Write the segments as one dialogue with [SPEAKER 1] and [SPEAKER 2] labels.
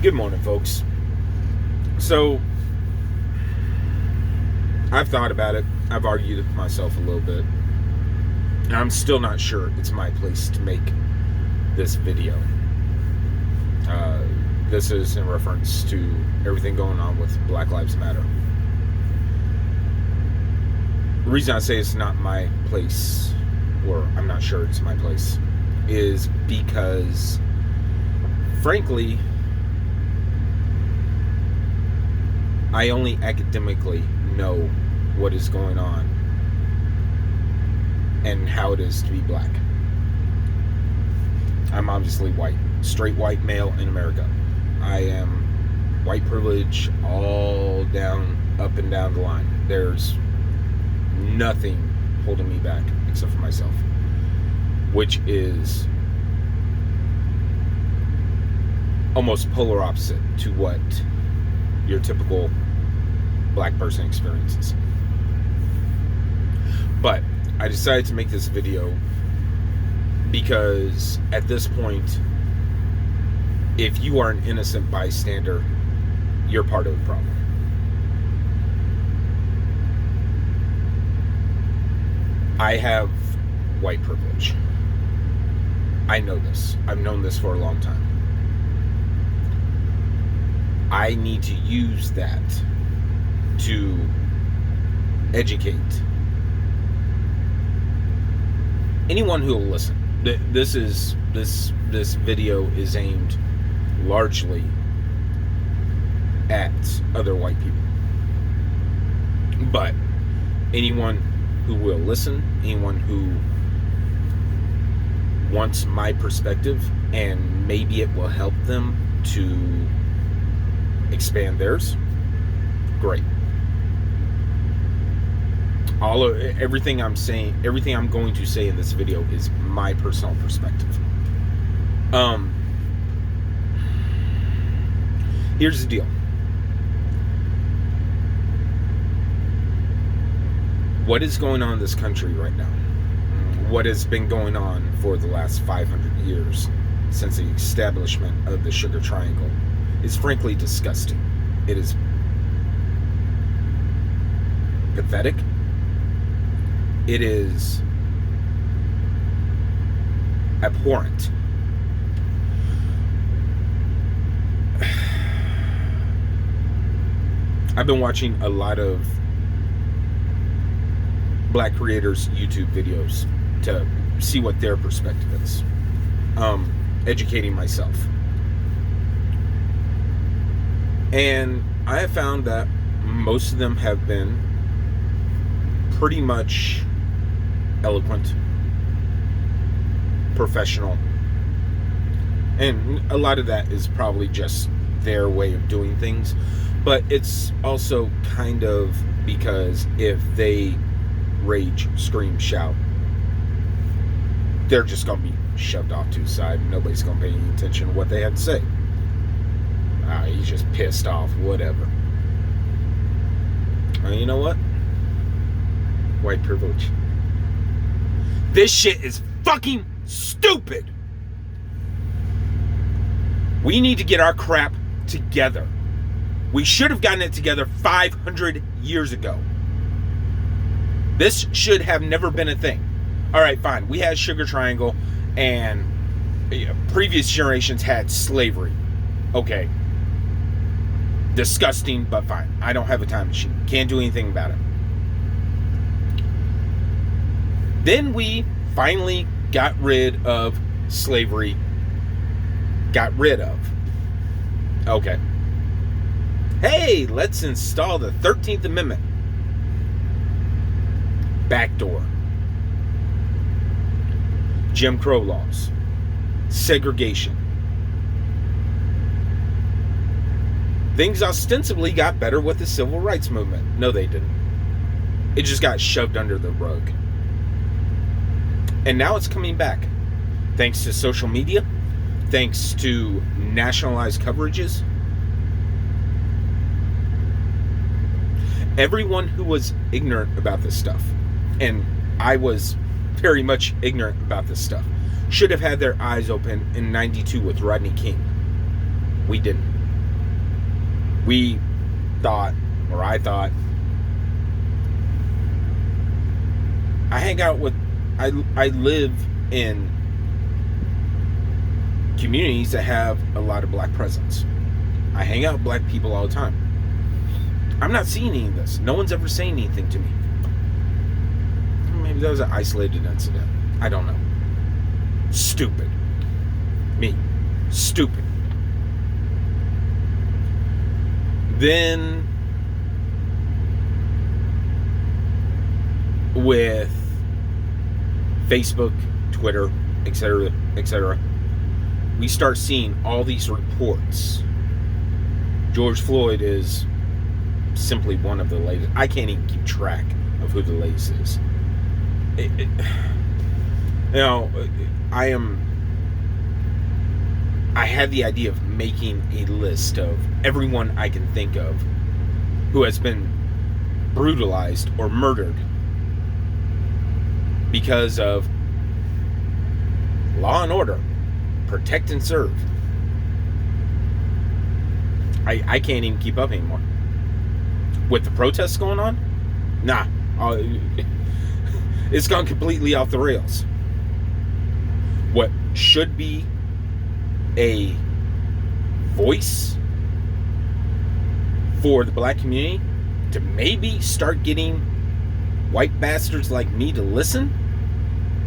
[SPEAKER 1] Good morning, folks. So, I've thought about it. I've argued with myself a little bit. And I'm still not sure it's my place to make this video. This is in reference to everything going on with Black Lives Matter. The reason I say it's not my place, or I'm not sure it's my place, is because, frankly, I only academically know what is going on and how it is to be black. I'm obviously white, straight white male in America. I am white privilege all down, up and down the line. There's nothing holding me back except for myself, which is almost polar opposite to what your typical black person experiences. But I decided to make this video because at this point, if you are an innocent bystander, you're part of the problem. I have white privilege. I know this. I've known this for a long time. I need to use that to educate anyone who will listen. This video is aimed largely at other white people, but anyone who will listen, anyone who wants my perspective, and maybe it will help them to expand theirs, great. Everything I'm going to say in this video is my personal perspective. Here's the deal. What is going on in this country right now? What has been going on for the last 500 years since the establishment of the Sugar Triangle is frankly disgusting. It is pathetic. It is abhorrent. I've been watching a lot of black creators' YouTube videos to see what their perspective is. Educating myself. And I have found that most of them have been pretty much eloquent, professional, and a lot of that is probably just their way of doing things, but it's also kind of because if they rage, scream, shout, they're just going to be shoved off to the side and nobody's going to pay any attention to what they have to say. He's just pissed off, whatever. You know what? White privilege. This shit is fucking stupid. We need to get our crap together. We should have gotten it together 500 years ago. This should have never been a thing. All right, fine. We had Sugar Triangle, and previous generations had slavery. Okay. Disgusting, but fine. I don't have a time machine. Can't do anything about it. Then we finally got rid of slavery. Got rid of. Okay. Hey, let's install the 13th Amendment. Backdoor. Jim Crow laws. Segregation. Things ostensibly got better with the civil rights movement. No, they didn't. It just got shoved under the rug. And now it's coming back. Thanks to social media. Thanks to nationalized coverages. Everyone who was ignorant about this stuff, and I was very much ignorant about this stuff, should have had their eyes open in '92 with Rodney King. We didn't. We thought, or I thought, I live in communities that have a lot of black presence. I hang out with black people all the time. I'm not seeing any of this. No one's ever saying anything to me. Maybe that was an isolated incident. I don't know. Stupid. Me. Stupid. Then, with Facebook, Twitter, etc., we start seeing all these reports. George Floyd is simply one of the latest. I can't even keep track of who the latest is. I had the idea of making a list of everyone I can think of who has been brutalized or murdered because of law and order, protect and serve. I can't even keep up anymore. With the protests going on? Nah. It's gone completely off the rails. What should be a voice for the black community to maybe start getting white bastards like me to listen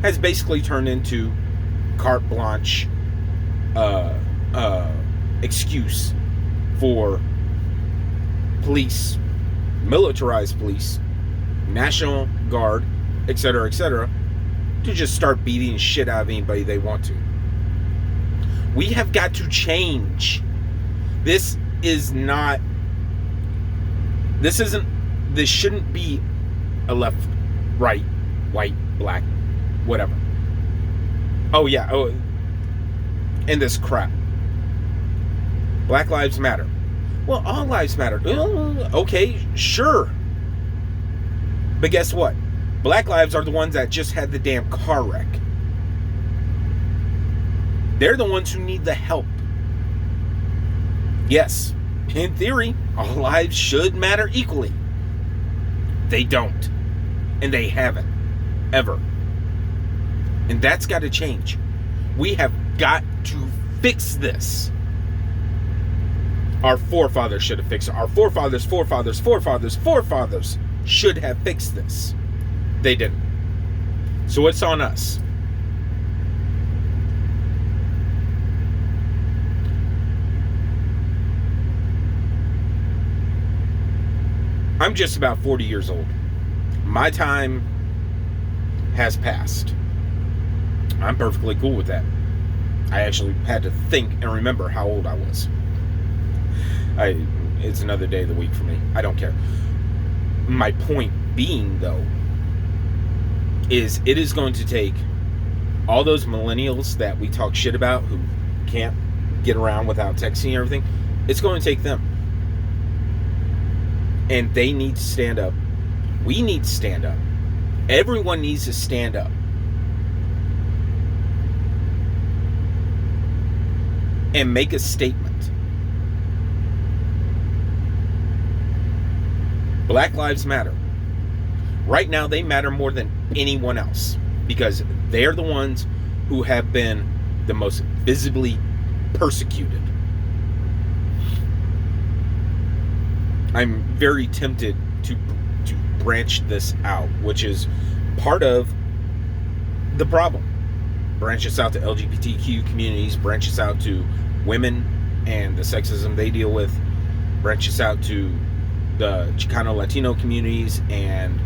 [SPEAKER 1] has basically turned into carte blanche excuse for police, militarized police, National Guard, etc., to just start beating shit out of anybody they want to. We have got to change. This shouldn't be a left, right, white, black, whatever. And this crap. Black lives matter. Well, all lives matter. Okay, sure. But guess what? Black lives are the ones that just had the damn car wreck. They're the ones who need the help. Yes, in theory, all lives should matter equally. They don't. And they haven't. Ever. And that's got to change. We have got to fix this. Our forefathers should have fixed it. Our forefathers should have fixed this. They didn't. So it's on us. I'm just about 40 years old. My time has passed. I'm perfectly cool with that. I actually had to think and remember how old I was. It's another day of the week for me. I don't care. My point being, though, is it is going to take all those millennials that we talk shit about who can't get around without texting and everything. It's going to take them. And they need to stand up. We need to stand up. Everyone needs to stand up. And make a statement. Black lives matter. Right now, they matter more than anyone else because they're the ones who have been the most visibly persecuted. I'm very tempted to branch this out, which is part of the problem. Branch this out to LGBTQ communities, branch this out to women and the sexism they deal with, branch this out to the Chicano Latino communities and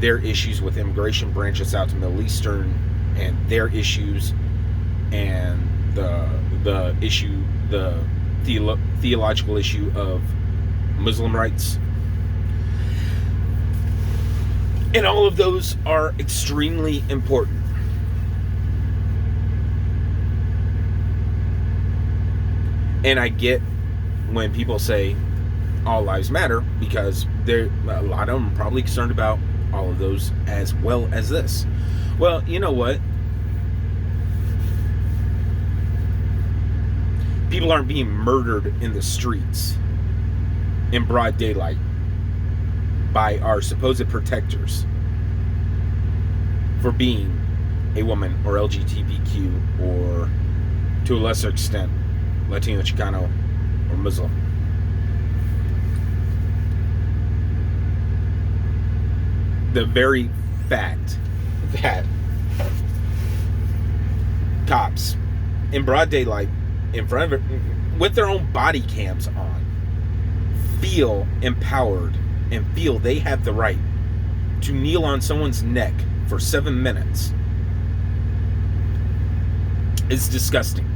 [SPEAKER 1] their issues with immigration, branch this out to Middle Eastern and their issues and the theological issue of Muslim rights. And all of those are extremely important. And I get when people say all lives matter because a lot of them are probably concerned about all of those as well as this. Well, you know what? People aren't being murdered in the streets. in broad daylight by our supposed protectors for being a woman or LGBTQ or, to a lesser extent, Latino, Chicano, or Muslim. The very fact that cops in broad daylight, in front of it, with their own body cams on, feel empowered and feel they have the right to kneel on someone's neck for 7 minutes is disgusting.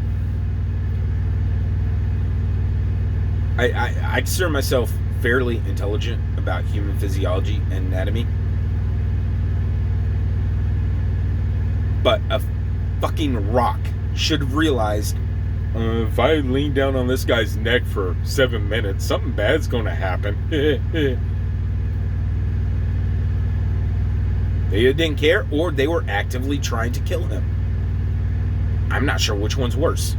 [SPEAKER 1] I consider myself fairly intelligent about human physiology and anatomy, but a fucking rock should have realized, if I lean down on this guy's neck for 7 minutes, something bad's gonna happen. They didn't care, or they were actively trying to kill him. I'm not sure which one's worse.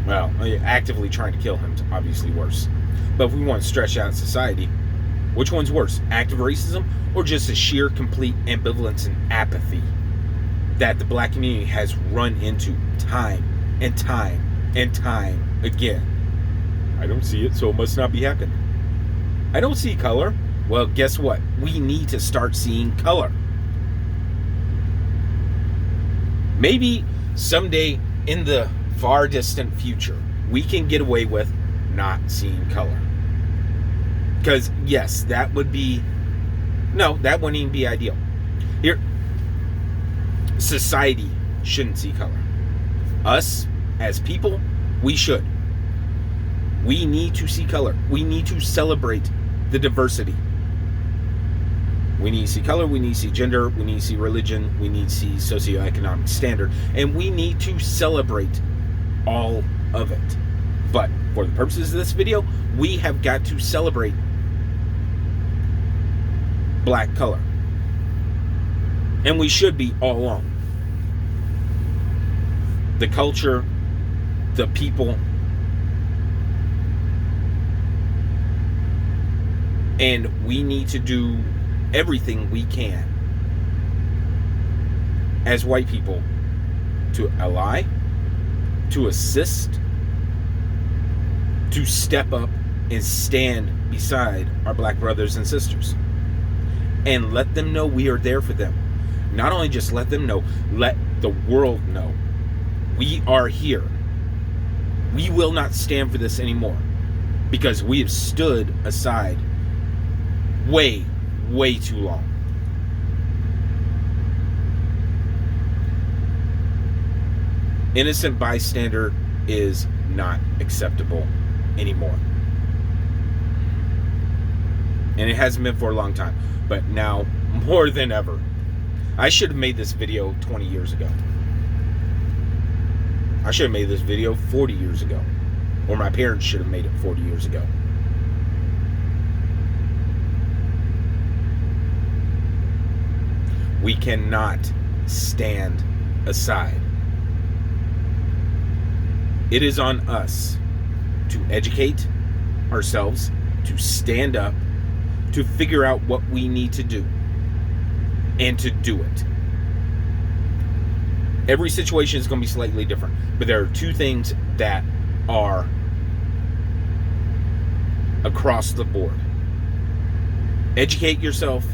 [SPEAKER 1] Well, actively trying to kill him is obviously worse. But if we want to stretch out society, which one's worse? Active racism, or just a sheer complete ambivalence and apathy that the black community has run into time and time and time again? I don't see it, so it must not be happening. I don't see color. Well, guess what? We need to start seeing color. Maybe someday in the far distant future, we can get away with not seeing color. Because, yes, that would be... No, that wouldn't even be ideal. Here, society shouldn't see color. Us, as people, we should. We need to see color. We need to celebrate the diversity. We need to see color, we need to see gender, we need to see religion, we need to see socioeconomic standard, and we need to celebrate all of it. But for the purposes of this video, we have got to celebrate black color. And we should be all along. The culture, the people, and we need to do everything we can as white people to ally, to assist, to step up and stand beside our black brothers and sisters and let them know we are there for them. Not only just let them know, let the world know we are here. We will not stand for this anymore because we have stood aside way too long. Innocent bystander is not acceptable anymore. And it hasn't been for a long time, but now more than ever. I should have made this video 20 years ago. I should have made this video 40 years ago. Or my parents should have made it 40 years ago. We cannot stand aside. It is on us to educate ourselves, to stand up, to figure out what we need to do, and to do it. Every situation is going to be slightly different, but there are two things that are across the board. Educate yourself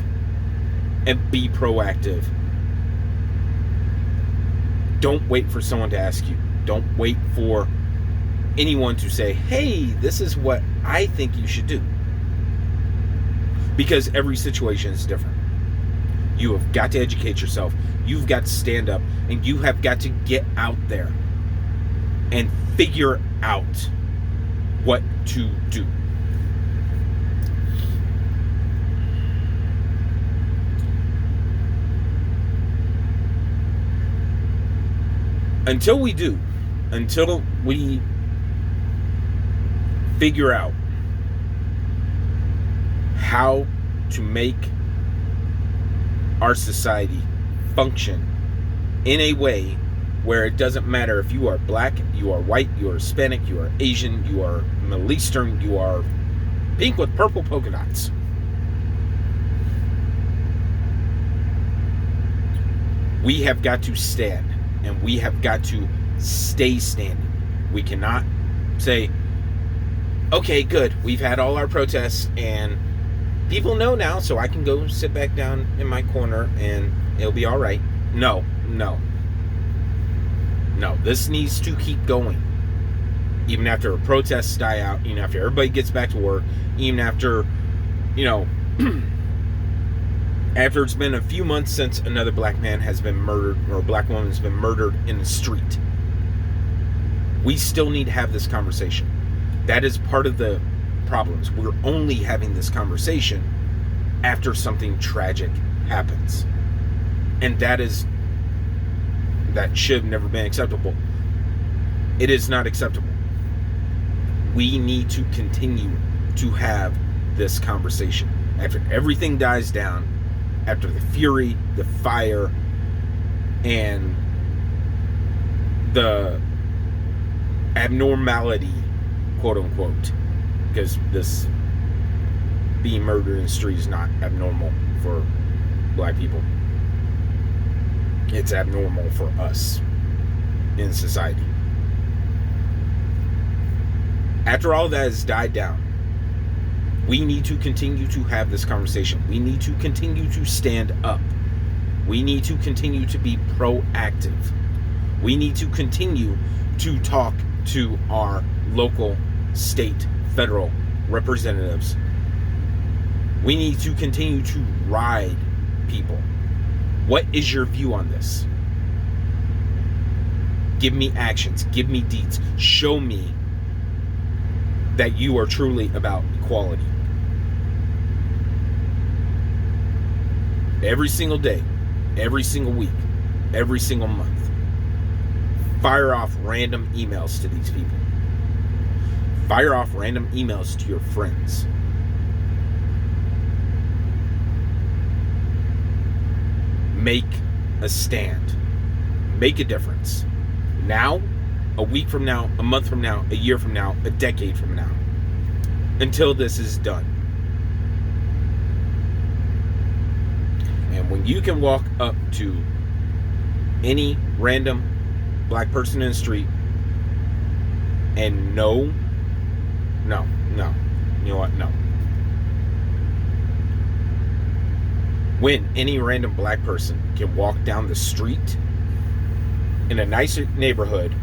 [SPEAKER 1] and be proactive. Don't wait for someone to ask you. Don't wait for anyone to say, hey, this is what I think you should do. Because every situation is different. You have got to educate yourself. You've got to stand up, and you have got to get out there and figure out what to do. Until we do, until we figure out how to make our society function in a way where it doesn't matter if you are black, you are white, you are Hispanic, you are Asian, you are Middle Eastern, you are pink with purple polka dots. We have got to stand, and we have got to stay standing. We cannot say, okay, good, we've had all our protests, and people know now, so I can go sit back down in my corner, and it'll be all right. No. This needs to keep going. Even after protests die out, even after everybody gets back to work, even after, after it's been a few months since another black man has been murdered, or a black woman has been murdered in the street. We still need to have this conversation. That is part of the problems. We're only having this conversation after something tragic happens. And that should have never been acceptable. It is not acceptable. We need to continue to have this conversation. After everything dies down, after the fury, the fire, and the abnormality, quote unquote, because this being murdered in the street is not abnormal for black people. It's abnormal for us in society. After all that has died down, we need to continue to have this conversation. We need to continue to stand up. We need to continue to be proactive. We need to continue to talk to our local, state, federal representatives. We need to continue to ride people. What is your view on this? Give me actions. Give me deeds. Show me that you are truly about equality. Every single day, every single week, every single month, fire off random emails to these people. Fire off random emails to your friends. Make a stand. Make a difference. Now, a week from now, a month from now, a year from now, a decade from now. Until this is done. And when you can walk up to any random black person in the street and no. You know what? No. When any random black person can walk down the street in a nicer neighborhood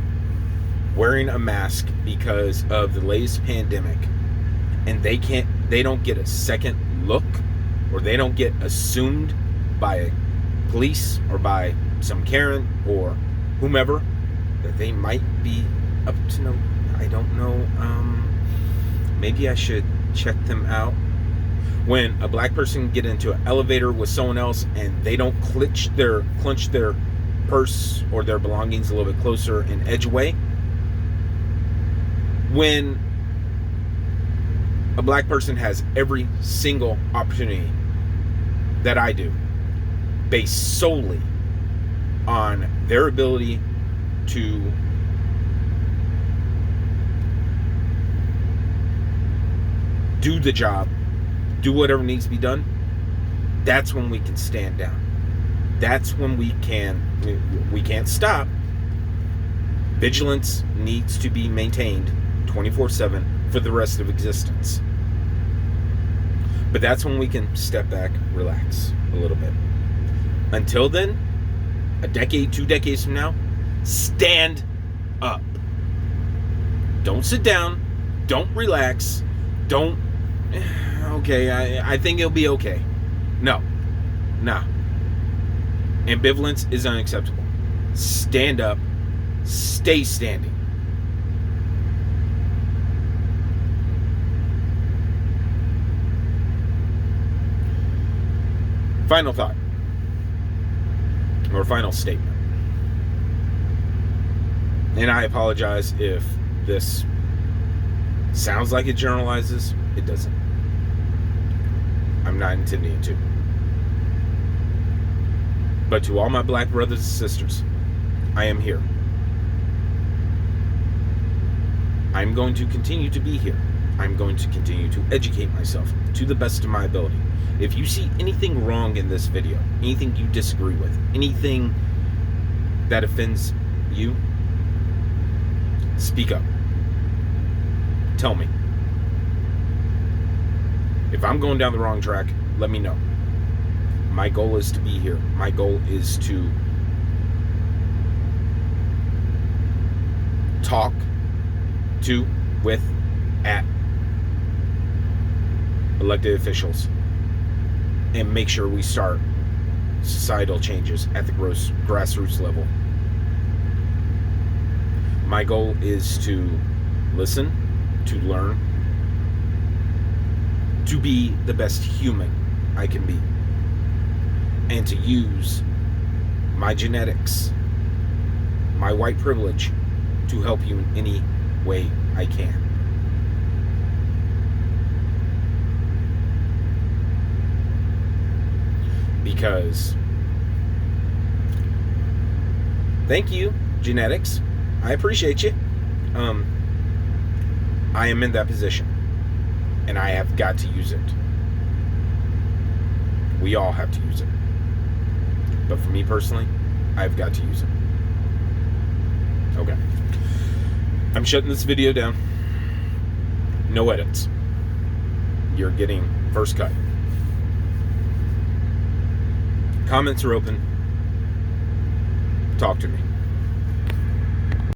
[SPEAKER 1] wearing a mask because of the latest pandemic, and they don't get a second look, or they don't get assumed by police or by some Karen or whomever that they might be up to no, I don't know, maybe I should check them out. When a black person get into an elevator with someone else and they don't clench their purse or their belongings a little bit closer and edge away. When a black person has every single opportunity that I do, based solely on their ability to do the job, do whatever needs to be done, that's when we can stand down. That's when we can't stop. Vigilance needs to be maintained 24/7 for the rest of existence. But that's when we can step back, relax a little bit. Until then, a decade, 2 decades from now, stand up. Don't sit down. Don't relax. Don't, okay, I think it'll be okay. No. Nah. Ambivalence is unacceptable. Stand up. Stay standing. Final thought. Or final statement. And I apologize if this sounds like it generalizes. It doesn't. I'm not intending to. But to all my black brothers and sisters, I am here. I'm going to continue to be here. I'm going to continue to educate myself to the best of my ability. If you see anything wrong in this video, anything you disagree with, anything that offends you, speak up. Tell me. If I'm going down the wrong track, let me know. My goal is to be here. My goal is to talk to, with, at elected officials and make sure we start societal changes at the grassroots level. My goal is to listen, to learn, to be the best human I can be, and to use my genetics, my white privilege, to help you in any way I can. Because, thank you, genetics. I appreciate you. I am in that position, and I have got to use it. We all have to use it. But for me personally, I've got to use it. Okay. I'm shutting this video down. No edits. You're getting first cut. Comments are open. Talk to me.